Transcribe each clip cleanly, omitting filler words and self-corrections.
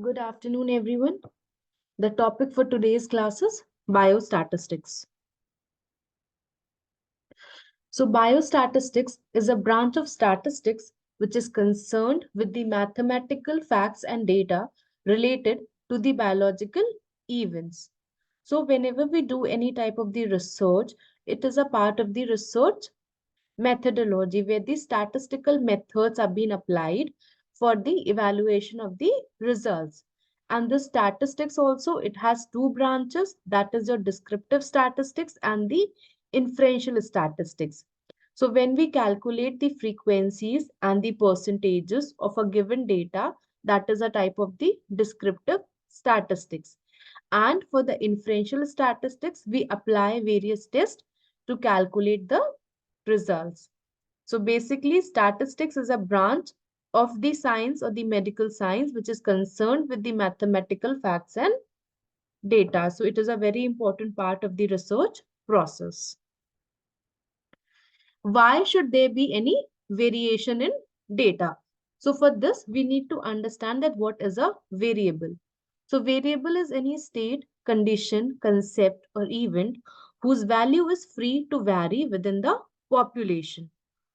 Good afternoon, everyone. The topic for today's class is biostatistics. So, biostatistics is a branch of statistics which is concerned with the mathematical facts and data related to the biological events. So, whenever we do any type of the research, it is a part of the research methodology where the statistical methods are being applied for the evaluation of the results. And the statistics also, it has two branches, that is your descriptive statistics and the inferential statistics. So when we calculate the frequencies and the percentages of a given data, that is a type of the descriptive statistics. And for the inferential statistics, we apply various tests to calculate the results. So basically, statistics is a branch of the science or the medical science which is concerned with the mathematical facts and data. So it is a very important part of the research process. Why should there be any variation in data? So for this, we need to understand that what is a variable. So variable is any state, condition, concept, or event whose value is free to vary within the population.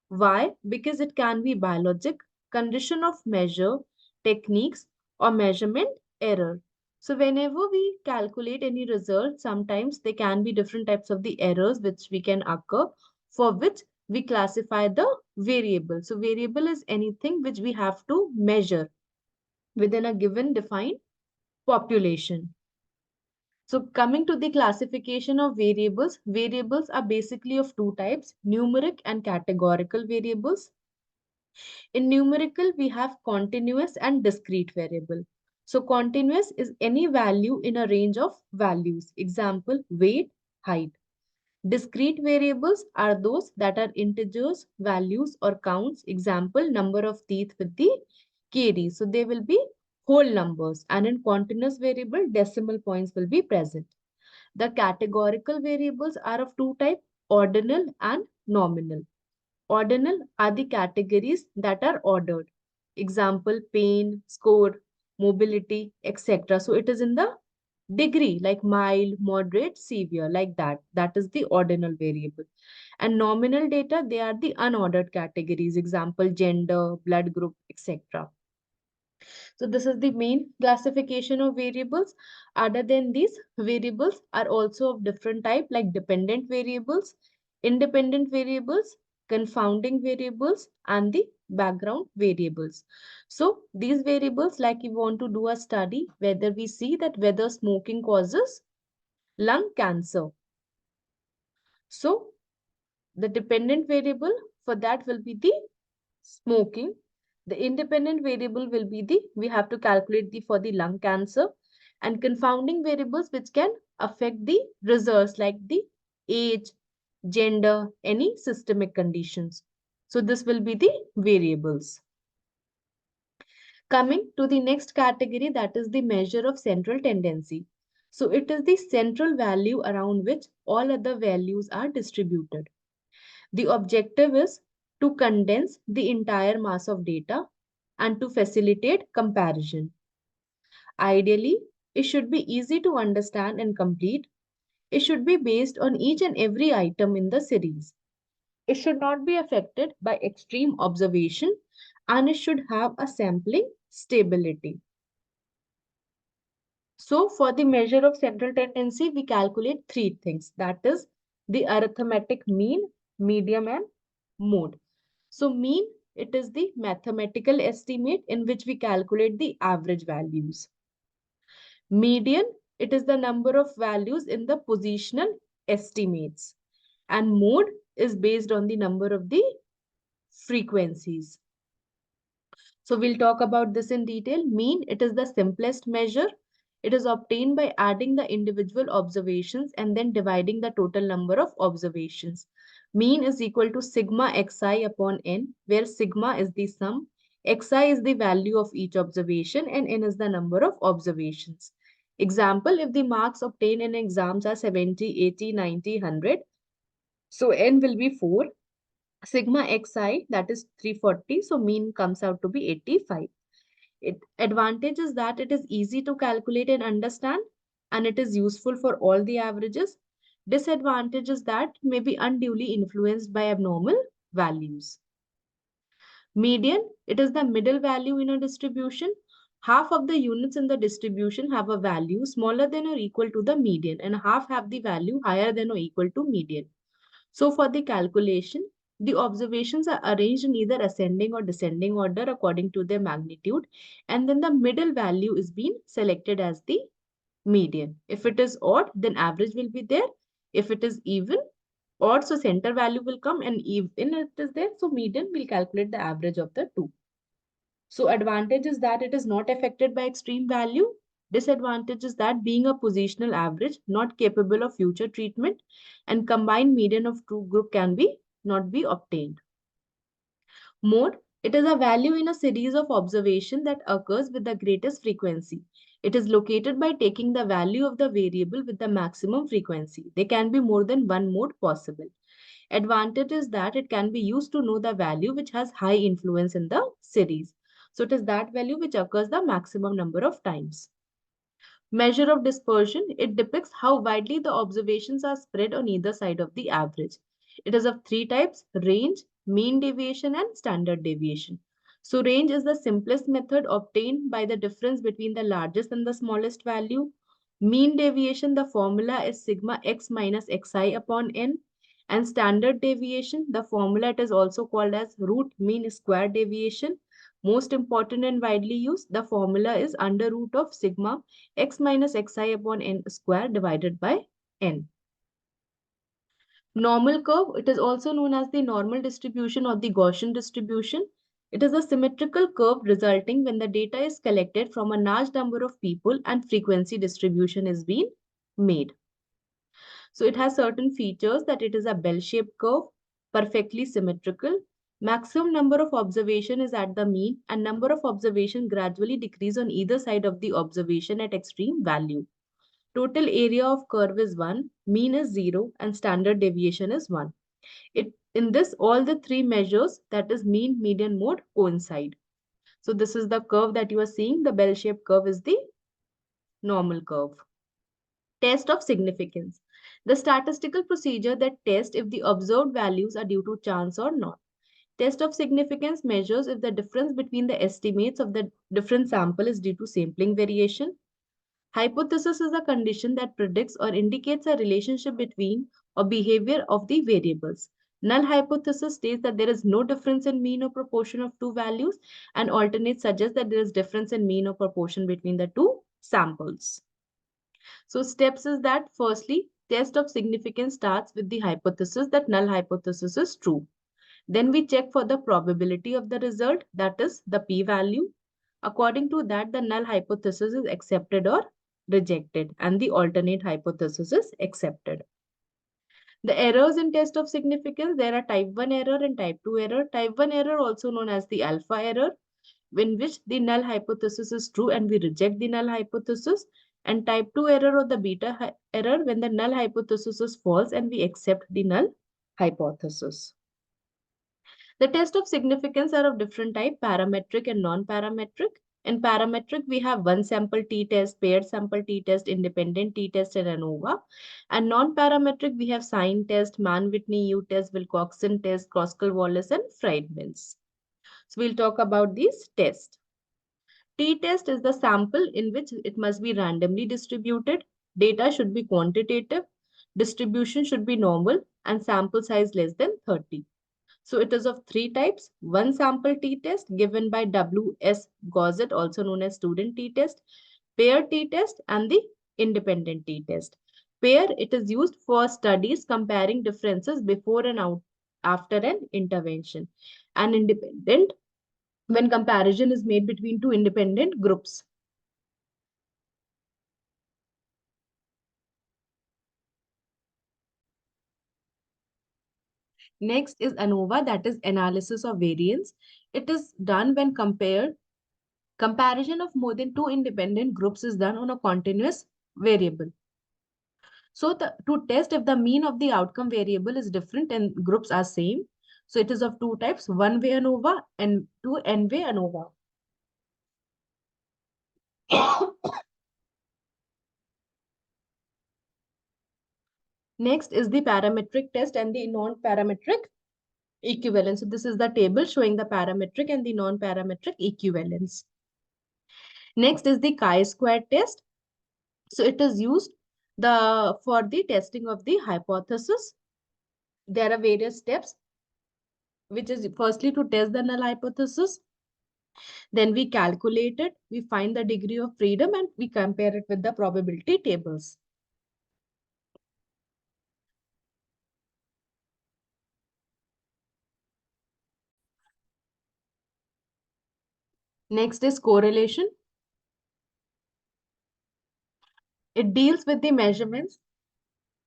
Why? Because it can be biologic, condition of measure, techniques, or measurement error. So whenever we calculate any result, sometimes there can be different types of the errors which we can occur, for which we classify the variable. So variable is anything which we have to measure within a given defined population. So coming to the classification of variables, variables are basically of two types, numeric and categorical variables. In numerical, we have continuous and discrete variable. So continuous is any value in a range of values. Example, weight, height. Discrete variables are those that are integers, values, or counts. Example, number of teeth with the KD. So they will be whole numbers. And in continuous variable, decimal points will be present. The categorical variables are of two types, ordinal and nominal. Ordinal are the categories that are ordered. Example, pain, score, mobility, etc. So it is in the degree, like mild, moderate, severe, like that. That is the ordinal variable. And nominal data, they are the unordered categories. Example, gender, blood group, etc. So this is the main classification of variables. Other than these, variables are also of different type, like dependent variables, independent variables, confounding variables, and the background variables. So these variables, like you want to do a study, whether we see that whether smoking causes lung cancer. So the dependent variable for that will be the smoking. The independent variable will be the, we have to calculate the for the lung cancer, and confounding variables which can affect the results like the age, gender, any systemic conditions. So this will be the variables. Coming to the next category, that is the measure of central tendency. So it is the central value around which all other values are distributed. The objective is to condense the entire mass of data and to facilitate comparison. Ideally, it should be easy to understand and complete. It should be based on each and every item in the series. It should not be affected by extreme observation, and it should have a sampling stability. So for the measure of central tendency, we calculate three things. That is the arithmetic mean, median, and mode. So mean, it is the mathematical estimate in which we calculate the average values. Median, it is the number of values in the positional estimates. And mode is based on the number of the frequencies. So we'll talk about this in detail. Mean, it is the simplest measure. It is obtained by adding the individual observations and then dividing the total number of observations. Mean is equal to sigma xi upon n, where sigma is the sum, xi is the value of each observation, and n is the number of observations. Example, if the marks obtained in exams are 70, 80, 90, 100, so n will be 4. Sigma xi, that is 340, so mean comes out to be 85. Advantage is that it is easy to calculate and understand, and it is useful for all the averages. Disadvantage is that may be unduly influenced by abnormal values. Median, it is the middle value in a distribution. Half of the units in the distribution have a value smaller than or equal to the median, and half have the value higher than or equal to median. So for the calculation, the observations are arranged in either ascending or descending order according to their magnitude, and then the middle value is being selected as the median. If it is odd, then average will be there. If it is even, odd, so center value will come, and even it is there, so median will calculate the average of the two. So advantage is that it is not affected by extreme value. Disadvantage is that being a positional average, not capable of future treatment, and combined median of two group can be not be obtained. Mode, it is a value in a series of observation that occurs with the greatest frequency. It is located by taking the value of the variable with the maximum frequency. There can be more than one mode possible. Advantage is that it can be used to know the value which has high influence in the series. So it is that value which occurs the maximum number of times. Measure of dispersion, it depicts how widely the observations are spread on either side of the average. It is of three types: range, mean deviation, and standard deviation. So range is the simplest method obtained by the difference between the largest and the smallest value. Mean deviation, the formula is sigma x minus xi upon n. And standard deviation, the formula it is also called as root mean square deviation. Most important and widely used, the formula is under root of sigma x minus xi upon n square divided by n. Normal curve, it is also known as the normal distribution or the Gaussian distribution. It is a symmetrical curve resulting when the data is collected from a large number of people and frequency distribution is being made. So it has certain features that it is a bell-shaped curve, perfectly symmetrical. Maximum number of observation is at the mean, and number of observation gradually decrease on either side of the observation at extreme value. Total area of curve is 1, mean is 0, and standard deviation is 1. In this, all the three measures, that is mean, median, mode, coincide. So this is the curve that you are seeing. The bell-shaped curve is the normal curve. Test of significance. The statistical procedure that tests if the observed values are due to chance or not. Test of significance measures if the difference between the estimates of the different sample is due to sampling variation. Hypothesis is a condition that predicts or indicates a relationship between or behavior of the variables. Null hypothesis states that there is no difference in mean or proportion of two values, and alternate suggests that there is difference in mean or proportion between the two samples. So steps is that firstly, test of significance starts with the hypothesis that null hypothesis is true. Then we check for the probability of the result, that is the p-value. According to that, the null hypothesis is accepted or rejected, and the alternate hypothesis is accepted. The errors in test of significance, there are type 1 error and type 2 error. Type 1 error, also known as the alpha error, in which the null hypothesis is true and we reject the null hypothesis. And type 2 error or the beta error, when the null hypothesis is false and we accept the null hypothesis. The test of significance are of different type, parametric and non-parametric. In parametric, we have one sample t-test, paired sample t-test, independent t-test, and ANOVA. And non-parametric, we have sign test, Mann-Whitney U-test, Wilcoxon test, Kroskal-Wallace, and Friedman's. So we'll talk about these tests. T-test is the sample in which it must be randomly distributed. Data should be quantitative. Distribution should be normal and sample size less than 30. So it is of three types. One sample t-test given by W.S. Gosset, also known as student t-test, pair t-test, and the independent t-test. Pair, it is used for studies comparing differences before and after an intervention. And independent, when comparison is made between two independent groups. Next is ANOVA, that is analysis of variance. It is done when comparison of more than two independent groups is done on a continuous variable. So to test if the mean of the outcome variable is different and groups are same. So it is of two types, one-way ANOVA and two n-way ANOVA. Next is the parametric test and the non-parametric equivalence. So this is the table showing the parametric and the non-parametric equivalence. Next is the chi-square test. So it is used for the testing of the hypothesis. There are various steps, which is firstly to test the null hypothesis. Then we calculate it, we find the degree of freedom, and we compare it with the probability tables. Next is correlation. It deals with the measurements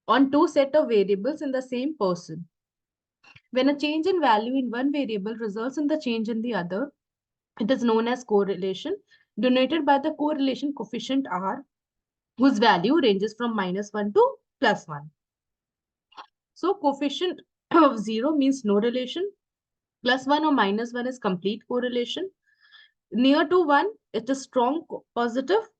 on two sets of variables in the same person. When a change in value in one variable results in the change in the other, it is known as correlation, denoted by the correlation coefficient R, whose value ranges from -1 to +1. So coefficient of 0 means no relation. +1 or -1 is complete correlation. Near to 1, it is strong positive.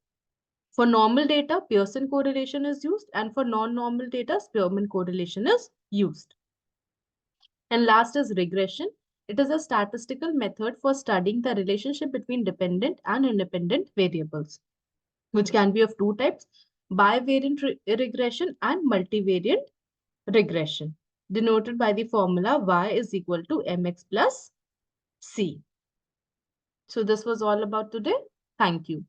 For normal data, Pearson correlation is used, and for non-normal data, Spearman correlation is used. And last is regression. It is a statistical method for studying the relationship between dependent and independent variables, which can be of two types: bivariant regression and multivariant regression, denoted by the formula y is equal to mx plus c. So this was all about today. Thank you.